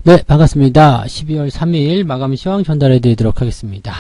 네, 반갑습니다. 12월 3일 마감 시황 전달해 드리도록 하겠습니다.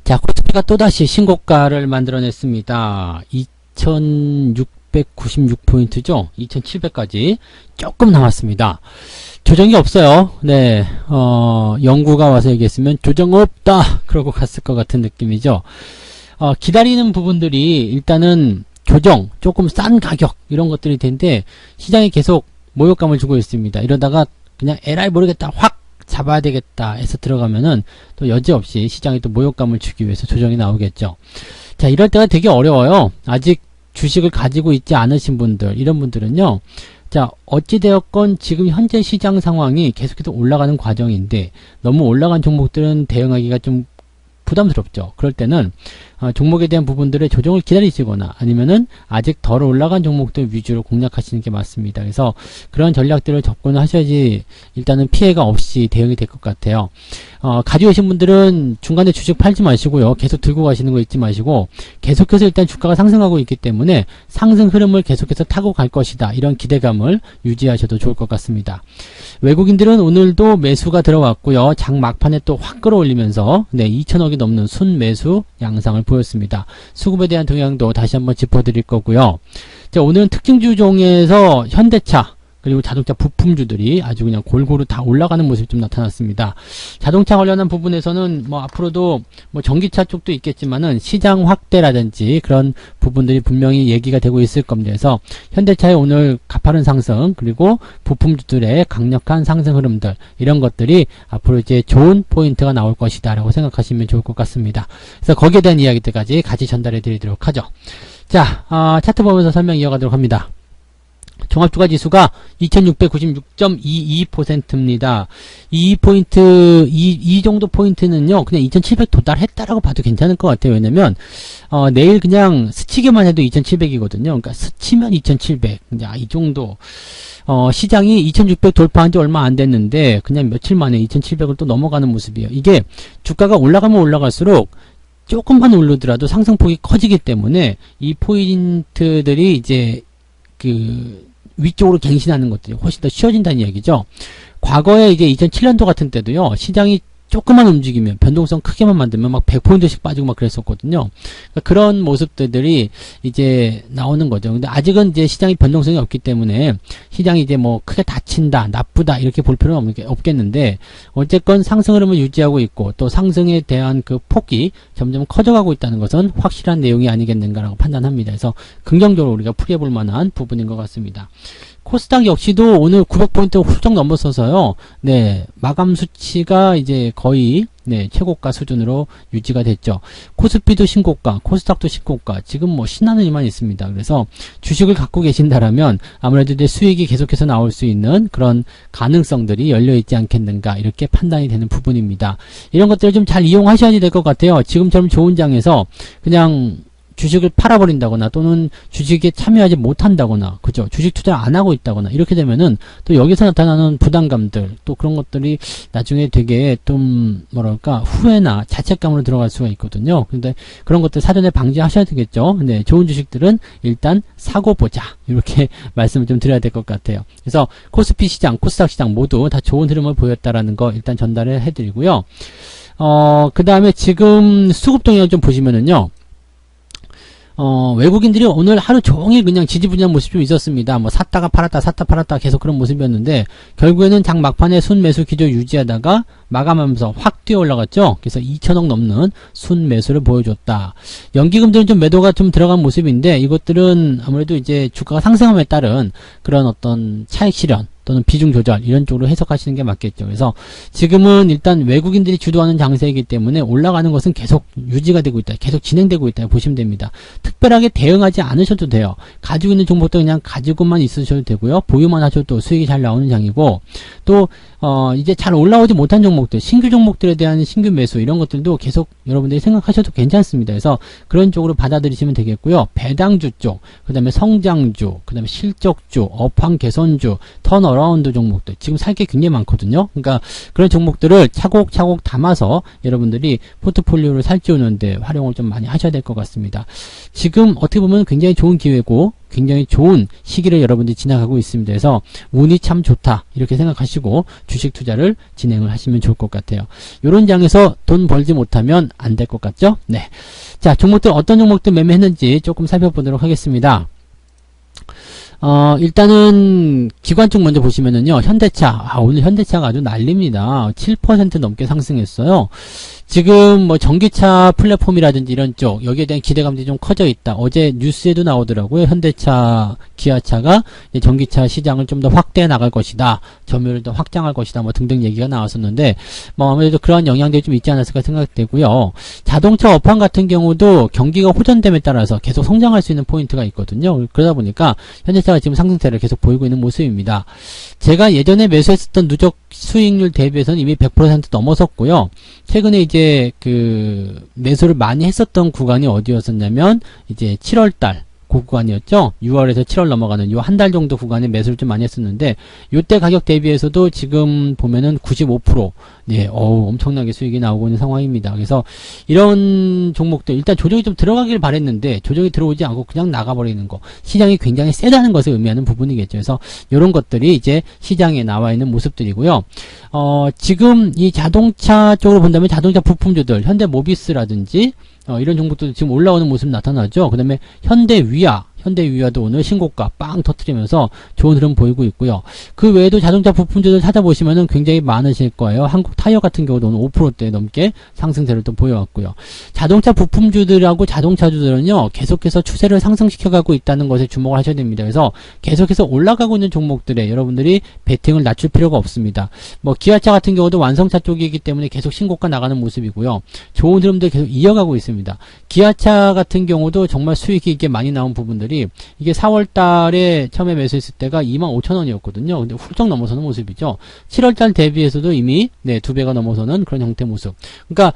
자, 코스피가 또다시 신고가를 만들어냈습니다. 2696포인트죠? 2700까지 조금 남았습니다. 조정이 없어요. 네, 연구가 와서 얘기했으면 조정 없다! 그러고 갔을 것 같은 느낌이죠. 기다리는 부분들이 일단은 조정, 조금 싼 가격, 이런 것들이 텐데, 시장이 계속 모욕감을 주고 있습니다. 이러다가 그냥 에라이 모르겠다, 확 잡아야 되겠다 해서 들어가면은 또 여지없이 시장에 또 모욕감을 주기 위해서 조정이 나오겠죠. 자, 이럴 때가 되게 어려워요. 아직 주식을 가지고 있지 않으신 분들, 이런 분들은요. 자, 어찌되었건 지금 현재 시장 상황이 계속해서 올라가는 과정인데 너무 올라간 종목들은 대응하기가 좀 부담스럽죠. 그럴 때는 종목에 대한 부분들의 조정을 기다리시거나 아니면은 아직 덜 올라간 종목들 위주로 공략하시는 게 맞습니다. 그래서 그런 전략들을 접근을 하셔야지 일단은 피해가 없이 대응이 될 것 같아요. 가지고 계신 분들은 중간에 주식 팔지 마시고요. 계속 들고 가시는 거 잊지 마시고 계속해서 일단 주가가 상승하고 있기 때문에 상승 흐름을 계속해서 타고 갈 것이다. 이런 기대감을 유지하셔도 좋을 것 같습니다. 외국인들은 오늘도 매수가 들어왔고요. 장 막판에 또 확 끌어올리면서 2천억이 넘는 순매수 양상을 보였습니다. 수급에 대한 동향도 다시 한번 짚어드릴 거고요. 자, 오늘은 특징주 중에서 현대차 그리고 자동차 부품주들이 아주 그냥 골고루 다 올라가는 모습이 좀 나타났습니다. 자동차 관련한 부분에서는 뭐 앞으로도 뭐 전기차 쪽도 있겠지만은 시장 확대라든지 그런 부분들이 분명히 얘기가 되고 있을 겁니다. 그래서 현대차의 오늘 가파른 상승 그리고 부품주들의 강력한 상승 흐름들 이런 것들이 앞으로 이제 좋은 포인트가 나올 것이다 라고 생각하시면 좋을 것 같습니다. 그래서 거기에 대한 이야기들까지 같이 전달해 드리도록 하죠. 자, 차트 보면서 설명 이어가도록 합니다. 종합주가지수가 2696.22%입니다. 이 정도 포인트는요, 그냥 2700 도달했다라고 봐도 괜찮을 것 같아요. 왜냐면, 내일 그냥 스치기만 해도 2700이거든요. 그러니까 스치면 2700. 이 정도. 시장이 2600 돌파한 지 얼마 안 됐는데, 그냥 며칠 만에 2700을 또 넘어가는 모습이에요. 이게 주가가 올라가면 올라갈수록 조금만 오르더라도 상승폭이 커지기 때문에 이 포인트들이 이제 위쪽으로 갱신하는 것들이 훨씬 더 쉬워진다는 이야기죠. 과거에 이제 2007년도 같은 때도요, 시장이 조금만 움직이면, 변동성 크게만 만들면 막 100포인트씩 빠지고 막 그랬었거든요. 그러니까 그런 모습들이 이제 나오는 거죠. 근데 아직은 이제 시장이 변동성이 없기 때문에 시장이 이제 뭐 크게 다친다, 나쁘다, 이렇게 볼 필요는 없겠는데, 어쨌건 상승 흐름을 유지하고 있고, 또 상승에 대한 그 폭이 점점 커져가고 있다는 것은 확실한 내용이 아니겠는가라고 판단합니다. 그래서 긍정적으로 우리가 풀이해볼 만한 부분인 것 같습니다. 코스닥 역시도 오늘 900포인트 훌쩍 넘어서서요, 마감 수치가 이제 거의, 최고가 수준으로 유지가 됐죠. 코스피도 신고가, 코스닥도 신고가, 지금 뭐 신나는 일만 있습니다. 그래서 주식을 갖고 계신다라면 아무래도 이제 수익이 계속해서 나올 수 있는 그런 가능성들이 열려있지 않겠는가, 이렇게 판단이 되는 부분입니다. 이런 것들을 좀 잘 이용하셔야 될 것 같아요. 지금처럼 좋은 장에서 그냥 주식을 팔아버린다거나 또는 주식에 참여하지 못한다거나 그죠? 주식 투자를 안 하고 있다거나 이렇게 되면은 또 여기서 나타나는 부담감들 또 그런 것들이 나중에 되게 좀 뭐랄까 후회나 자책감으로 들어갈 수가 있거든요. 근데 그런 것들 사전에 방지하셔야 되겠죠. 근데 좋은 주식들은 일단 사고 보자 이렇게 말씀을 좀 드려야 될 것 같아요. 그래서 코스피 시장, 코스닥 시장 모두 다 좋은 흐름을 보였다라는 거 일단 전달을 해드리고요. 그 다음에 지금 수급 동향 좀 보시면은요. 외국인들이 오늘 하루 종일 그냥 지지부진한 모습이 좀 있었습니다. 뭐 샀다가 팔았다 샀다 팔았다 계속 그런 모습이었는데 결국에는 장 막판에 순매수 기조 유지하다가 마감하면서 확 뛰어 올라갔죠. 그래서 2천억 넘는 순매수를 보여줬다. 연기금들은 좀 매도가 좀 들어간 모습인데 이것들은 아무래도 이제 주가가 상승함에 따른 그런 어떤 차익 실현 또는 비중 조절 이런 쪽으로 해석하시는 게 맞겠죠. 그래서 지금은 일단 외국인들이 주도하는 장세이기 때문에 올라가는 것은 계속 유지가 되고 있다. 계속 진행되고 있다. 보시면 됩니다. 특별하게 대응하지 않으셔도 돼요. 가지고 있는 종목도 그냥 가지고만 있으셔도 되고요. 보유만 하셔도 수익이 잘 나오는 장이고 또 이제 잘 올라오지 못한 종목들, 신규 종목들에 대한 신규 매수 이런 것들도 계속 여러분들이 생각하셔도 괜찮습니다. 그래서 그런 쪽으로 받아들이시면 되겠고요. 배당주 쪽, 그 다음에 성장주, 그 다음에 실적주, 업황 개선주, 턴어라운드 종목들 지금 살 게 굉장히 많거든요. 그러니까 그런 종목들을 차곡차곡 담아서 여러분들이 포트폴리오를 살찌우는데 활용을 좀 많이 하셔야 될 것 같습니다. 지금 어떻게 보면 굉장히 좋은 기회고 굉장히 좋은 시기를 여러분들이 지나가고 있습니다. 그래서 운이 참 좋다 이렇게 생각하시고 주식 투자를 진행을 하시면 좋을 것 같아요. 이런 장에서 돈 벌지 못하면 안 될 것 같죠? 네. 자, 종목들 어떤 종목들 매매했는지 조금 살펴보도록 하겠습니다. 일단은 기관 쪽 먼저 보시면은요, 현대차. 오늘 현대차가 아주 난립니다. 7% 넘게 상승했어요. 지금 뭐 전기차 플랫폼이라든지 이런 쪽, 여기에 대한 기대감들이 좀 커져 있다. 어제 뉴스에도 나오더라고요. 현대차, 기아차가 전기차 시장을 좀 더 확대해 나갈 것이다. 점유율을 더 확장할 것이다. 뭐 등등 얘기가 나왔었는데, 뭐 아무래도 그런 영향들이 좀 있지 않았을까 생각되고요. 자동차 업황 같은 경우도 경기가 호전됨에 따라서 계속 성장할 수 있는 포인트가 있거든요. 그러다 보니까 현대차가 지금 상승세를 계속 보이고 있는 모습입니다. 제가 예전에 매수했었던 누적 수익률 대비해서는 이미 100% 넘어섰고요. 최근에 이제 그 매수를 많이 했었던 구간이 어디였었냐면 이제 7월달 그 구간이었죠. 6월에서 7월 넘어가는 요 한 달 정도 구간에 매수를 좀 많이 했었는데 요때 가격 대비해서도 지금 보면은 95% 네, 엄청나게 수익이 나오고 있는 상황입니다. 그래서 이런 종목들 일단 조정이 좀 들어가길 바랬는데 조정이 들어오지 않고 그냥 나가버리는 거 시장이 굉장히 세다는 것을 의미하는 부분이겠죠. 그래서 이런 것들이 이제 시장에 나와 있는 모습들이고요. 지금 이 자동차 쪽으로 본다면 자동차 부품주들 현대모비스라든지 이런 종목도 지금 올라오는 모습 나타나죠. 그 다음에 현대위아도 오늘 신고가 빵 터트리면서 좋은 흐름 보이고 있고요. 그 외에도 자동차 부품주들 찾아보시면은 굉장히 많으실 거예요. 한국 타이어 같은 경우도 오늘 5%대 넘게 상승세를 또 보여왔고요. 자동차 부품주들하고 자동차주들은요, 계속해서 추세를 상승시켜가고 있다는 것에 주목을 하셔야 됩니다. 그래서 계속해서 올라가고 있는 종목들에 여러분들이 베팅을 낮출 필요가 없습니다. 뭐, 기아차 같은 경우도 완성차 쪽이기 때문에 계속 신고가 나가는 모습이고요. 좋은 흐름들 계속 이어가고 있습니다. 기아차 같은 경우도 정말 수익이 이게 많이 나온 부분들이 이게 4월 달에 처음에 매수했을 때가 25,000원이었거든요. 근데 훌쩍 넘어서는 모습이죠. 7월 달 대비해서도 이미 네, 2배가 넘어서는 그런 형태 모습. 그러니까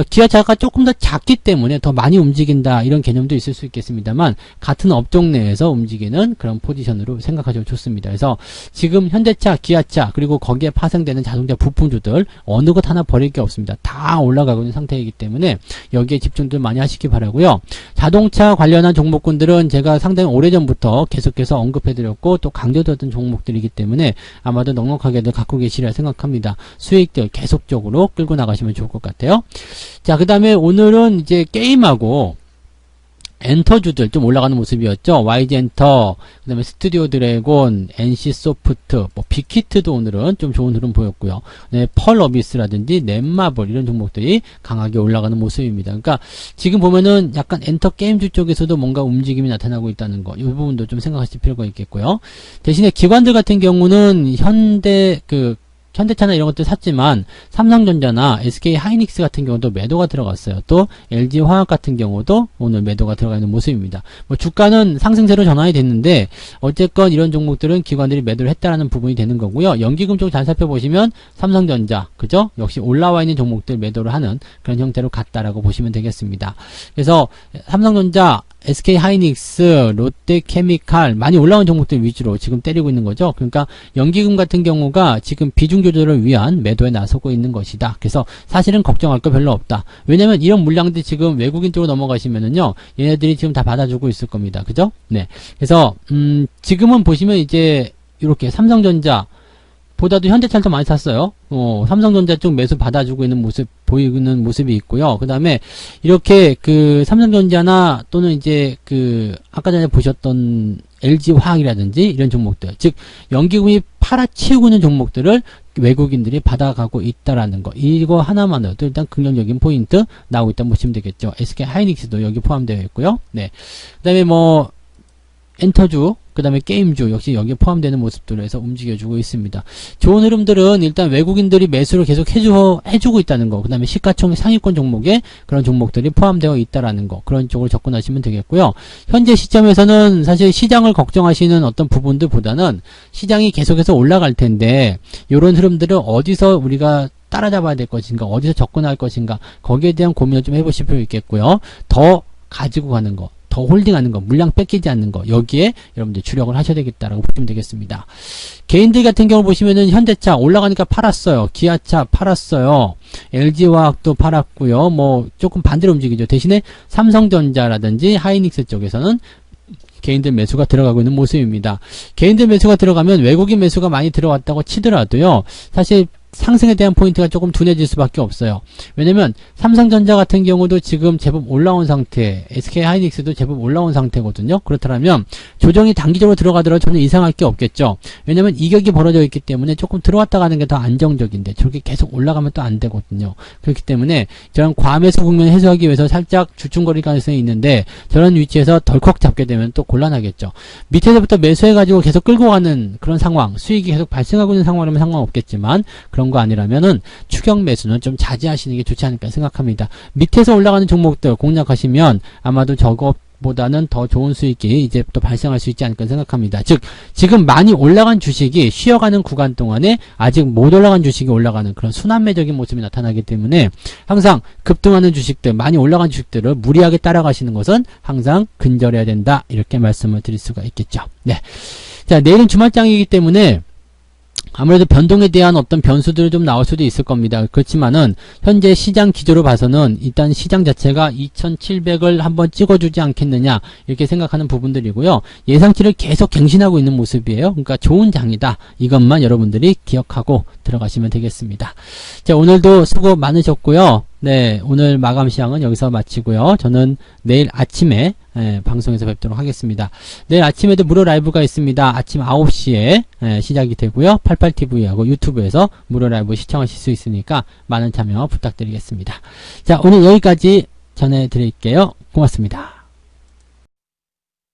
기아차가 조금 더 작기 때문에 더 많이 움직인다 이런 개념도 있을 수 있겠습니다만 같은 업종 내에서 움직이는 그런 포지션으로 생각하셔도 좋습니다. 그래서 지금 현대차, 기아차 그리고 거기에 파생되는 자동차 부품주들 어느 것 하나 버릴 게 없습니다. 다 올라가고 있는 상태이기 때문에 여기에 집중들 많이 하시기 바라고요. 자동차 관련한 종목군들은 제가 상당히 오래전부터 계속해서 언급해드렸고 또 강조드렸던 종목들이기 때문에 아마도 넉넉하게들 갖고 계시리라 생각합니다. 수익들 계속적으로 끌고 나가시면 좋을 것 같아요. 자, 그 다음에 오늘은 이제 게임하고 엔터주들 좀 올라가는 모습이었죠. YG엔터, 그 다음에 스튜디오 드래곤, NC소프트, 뭐 빅히트도 오늘은 좀 좋은 흐름 보였고요. 네, 펄어비스라든지 넷마블 이런 종목들이 강하게 올라가는 모습입니다. 그러니까 지금 보면은 약간 엔터 게임주 쪽에서도 뭔가 움직임이 나타나고 있다는 거, 이 부분도 좀 생각하실 필요가 있겠고요. 대신에 기관들 같은 경우는 현대차나 이런 것들 샀지만 삼성전자나 SK하이닉스 같은 경우도 매도가 들어갔어요. 또 LG화학 같은 경우도 오늘 매도가 들어가 있는 모습입니다. 뭐 주가는 상승세로 전환이 됐는데 어쨌건 이런 종목들은 기관들이 매도를 했다라는 부분이 되는 거고요. 연기금 쪽 잘 살펴보시면 삼성전자 그죠? 역시 올라와 있는 종목들 매도를 하는 그런 형태로 갔다라고 보시면 되겠습니다. 그래서 삼성전자 SK하이닉스, 롯데케미칼 많이 올라온 종목들 위주로 지금 때리고 있는 거죠. 그러니까 연기금 같은 경우가 지금 비중 조절을 위한 매도에 나서고 있는 것이다. 그래서 사실은 걱정할 거 별로 없다. 왜냐면 이런 물량들이 지금 외국인 쪽으로 넘어가시면은요, 얘네들이 지금 다 받아주고 있을 겁니다. 그죠? 네. 그래서 지금은 보시면 이제 이렇게 삼성전자 보다도 현대차를 더 많이 샀어요. 삼성전자 쪽 매수 받아주고 있는 모습 보이는 모습이 있고요. 그 다음에 이렇게 그 삼성전자나 또는 이제 그 아까 전에 보셨던 LG화학이라든지 이런 종목들, 즉 연기금이 팔아치우고 있는 종목들을 외국인들이 받아가고 있다라는 거, 이거 하나만으로도 일단 긍정적인 포인트 나오고 있다 보시면 되겠죠. SK하이닉스도 여기 포함되어 있고요. 네. 그 다음에 뭐 엔터주, 그 다음에 게임주 역시 여기에 포함되는 모습들로 해서 움직여주고 있습니다. 좋은 흐름들은 일단 외국인들이 매수를 계속 해주고 있다는 거, 그 다음에 시가총 상위권 종목에 그런 종목들이 포함되어 있다라는 거, 그런 쪽으로 접근하시면 되겠고요. 현재 시점에서는 사실 시장을 걱정하시는 어떤 부분들보다는 시장이 계속해서 올라갈 텐데 이런 흐름들을 어디서 우리가 따라잡아야 될 것인가, 어디서 접근할 것인가, 거기에 대한 고민을 좀 해보실 필요 있겠고요. 더 가지고 가는 거, 더 홀딩하는 거, 물량 뺏기지 않는 거, 여기에 여러분들 주력을 하셔야 되겠다라고 보시면 되겠습니다. 개인들 같은 경우 보시면은 현대차 올라가니까 팔았어요. 기아차 팔았어요. LG화학도 팔았고요. 뭐 조금 반대로 움직이죠. 대신에 삼성전자라든지 하이닉스 쪽에서는 개인들 매수가 들어가고 있는 모습입니다. 개인들 매수가 들어가면 외국인 매수가 많이 들어왔다고 치더라도요. 사실 상승에 대한 포인트가 조금 둔해질 수밖에 없어요. 왜냐면 삼성전자 같은 경우도 지금 제법 올라온 상태, SK하이닉스도 제법 올라온 상태거든요. 그렇다면 조정이 단기적으로 들어가더라도 저는 이상할 게 없겠죠. 왜냐면 이격이 벌어져 있기 때문에 조금 들어왔다 가는 게 더 안정적인데 저렇게 계속 올라가면 또 안 되거든요. 그렇기 때문에 저는 과매수 국면을 해소하기 위해서 살짝 주춤거릴 가능성이 있는데 저런 위치에서 덜컥 잡게 되면 또 곤란하겠죠. 밑에서부터 매수해가지고 계속 끌고 가는 그런 상황, 수익이 계속 발생하고 있는 상황이라면 상관없겠지만 그런 거 아니라면은 추격 매수는 좀 자제하시는 게 좋지 않을까 생각합니다. 밑에서 올라가는 종목들 공략하시면 아마도 저것보다는 더 좋은 수익이 이제 또 발생할 수 있지 않을까 생각합니다. 즉 지금 많이 올라간 주식이 쉬어가는 구간 동안에 아직 못 올라간 주식이 올라가는 그런 순환매적인 모습이 나타나기 때문에 항상 급등하는 주식들, 많이 올라간 주식들을 무리하게 따라가시는 것은 항상 근절해야 된다, 이렇게 말씀을 드릴 수가 있겠죠. 네. 자, 내일은 주말장이기 때문에 아무래도 변동에 대한 어떤 변수들이 좀 나올 수도 있을 겁니다. 그렇지만은 현재 시장 기조로 봐서는 일단 시장 자체가 2700을 한번 찍어주지 않겠느냐, 이렇게 생각하는 부분들이고요. 예상치를 계속 갱신하고 있는 모습이에요. 그러니까 좋은 장이다, 이것만 여러분들이 기억하고 들어가시면 되겠습니다. 자, 오늘도 수고 많으셨고요. 네, 오늘 마감 시황은 여기서 마치고요. 저는 내일 아침에 방송에서 뵙도록 하겠습니다. 내일 아침에도 무료 라이브가 있습니다. 아침 9시에 시작이 되고요. 88TV하고 유튜브에서 무료 라이브 시청하실 수 있으니까 많은 참여 부탁드리겠습니다. 자, 오늘 여기까지 전해드릴게요. 고맙습니다.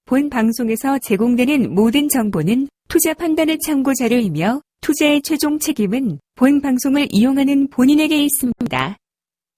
본 방송에서 제공되는 모든 정보는 투자 판단의 참고 자료이며 투자의 최종 책임은 본 방송을 이용하는 본인에게 있습니다.